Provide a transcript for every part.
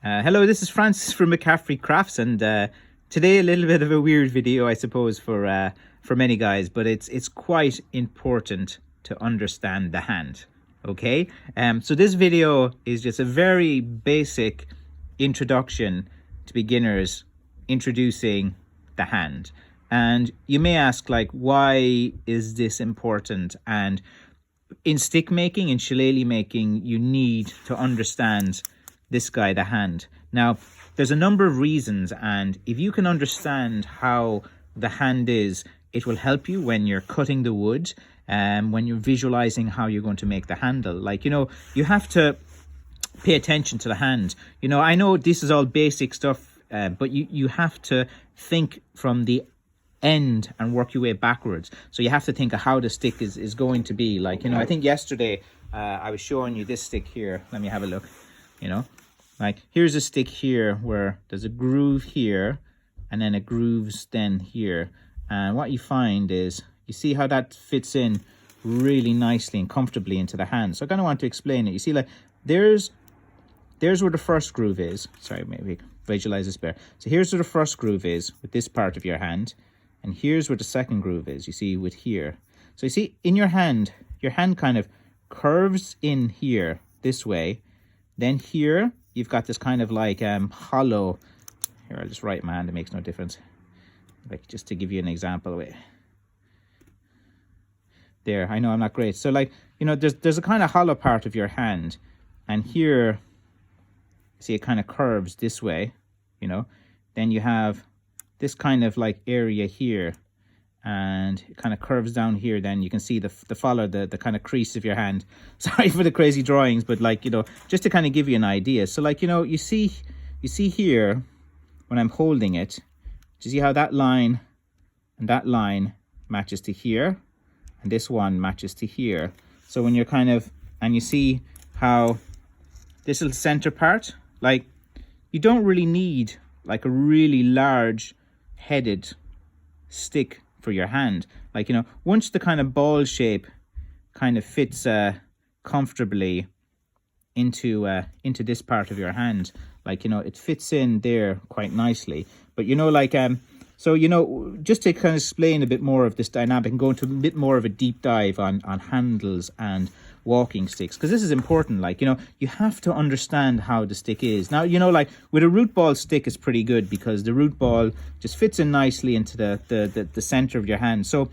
Hello, this is Francis from McCaffrey Crafts, and today a little bit of a weird video, I suppose, for many guys, but it's quite important to understand the hand. Okay, so this video is just a very basic introduction to beginners, introducing the hand. And you may ask, like, why is this important? And in stick making, in shillelagh making, you need to understand this guy, the hand. Now, there's a number of reasons, and if you can understand how the hand is, it will help you when you're cutting the wood and when you're visualizing how you're going to make the handle. Like, you have to pay attention to the hand. I know this is all basic stuff, but you have to think from the end and work your way backwards. So you have to think of how the stick is going to be. Like, I think yesterday I was showing you this stick here. Let me have a look. Like, here's a stick here where there's a groove here and then it grooves then here. And what you find is, you see how that fits in really nicely and comfortably into the hand. So I kind of want to explain it. You see, like, there's where the first groove is. Sorry, maybe visualize this better. So here's where the first groove is with this part of your hand. And here's where the second groove is, you see, with here. So you see, in your hand kind of curves in here this way. Then here, you've got this kind of like hollow. Here, I'll just write my hand, it makes no difference. Like, just to give you an example. Wait. There, I know I'm not great. So, like, there's a kind of hollow part of your hand. And here, see, it kind of curves this way, Then you have this kind of like area here. And it kind of curves down here. Then you can see the follow, the kind of crease of your hand. Sorry for the crazy drawings, but like, just to kind of give you an idea. So, like, you see here when I'm holding it, you see how that line and that line matches to here, and this one matches to here. So when you're kind of, and you see how this little center part, like, you don't really need like a really large headed stick for your hand. Like, once the kind of ball shape kind of fits comfortably into this part of your hand, like, it fits in there quite nicely. But like, so just to kind of explain a bit more of this dynamic and go into a bit more of a deep dive on handles and walking sticks, because this is important. Like, you have to understand how the stick is. Now, like, with a root ball stick, it's pretty good because the root ball just fits in nicely into the center of your hand. So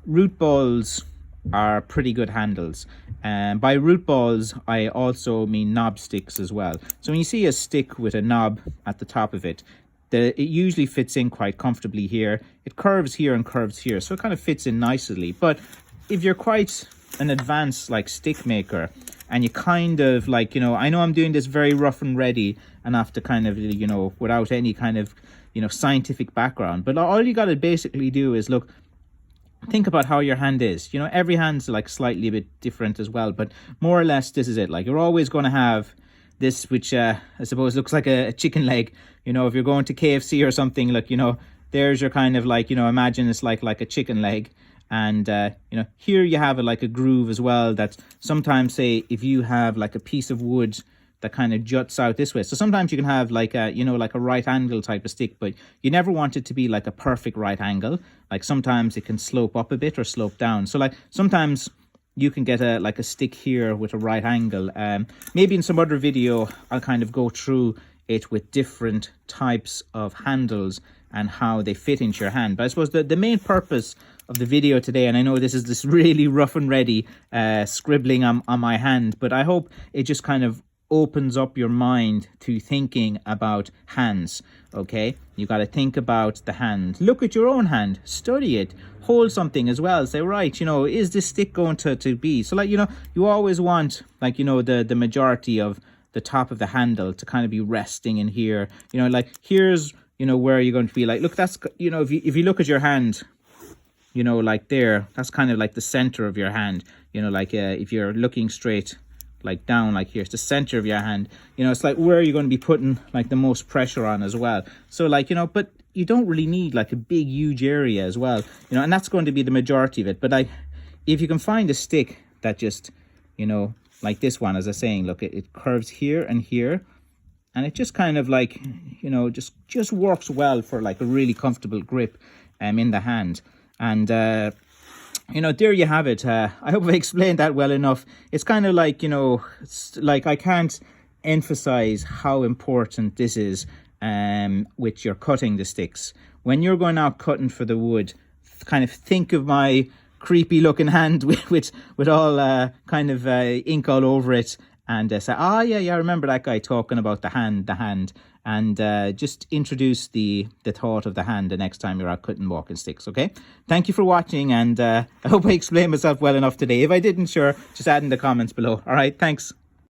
root balls are pretty good handles. And by root balls, I also mean knob sticks as well. So when you see a stick with a knob at the top of it, it usually fits in quite comfortably here. It curves here and curves here, so it kind of fits in nicely. But if you're quite an advanced like stick maker, and you kind of like, I know I'm doing this very rough and ready and after kind of, without any kind of, scientific background, but all you got to basically do is think about how your hand is. Every hand's like slightly a bit different as well, but more or less this is it. Like, you're always going to have this, which I suppose looks like a chicken leg. If you're going to KFC or something, look, there's your kind of like, imagine it's like a chicken leg. And, here you have like a groove as well. That sometimes, say, if you have like a piece of wood that kind of juts out this way. So sometimes you can have like a, like a right angle type of stick, but you never want it to be like a perfect right angle. Like, sometimes it can slope up a bit or slope down. So, like, sometimes you can get a stick here with a right angle. Maybe in some other video, I'll kind of go through it with different types of handles and how they fit into your hand. But I suppose the main purpose of the video today, and I know this is this really rough and ready scribbling on my hand, but I hope it just kind of opens up your mind to thinking about hands. Okay, you got to think about the hand. Look at your own hand, study it, hold something as well, say, right, is this stick going to be? So, like, you always want, like, the majority of the top of the handle to kind of be resting in here. Like, here's where you're going to be. Like, look, that's, if you look at your hand, like there, that's kind of like the center of your hand. Like, if you're looking straight like down, like here, it's the center of your hand. It's like where you're going to be putting like the most pressure on as well. So, like, but you don't really need like a big huge area as well, and that's going to be the majority of it. But like, if you can find a stick that just, like this one, as I was saying, look, it curves here and here, and it just kind of like, you know, just works well for like a really comfortable grip in the hand. And you know, there you have it. I hope I explained that well enough. It's kind of like, you know, like I can't emphasize how important this is with your cutting the sticks. When you're going out cutting for the wood, kind of think of my creepy looking hand with all kind of ink all over it, and say, oh yeah, I remember that guy talking about the hand, and just introduce the thought of the hand the next time you're out cutting walking sticks. Okay, thank you for watching, and I hope I explained myself well enough today. If I didn't, sure, just add in the comments below. All right, thanks.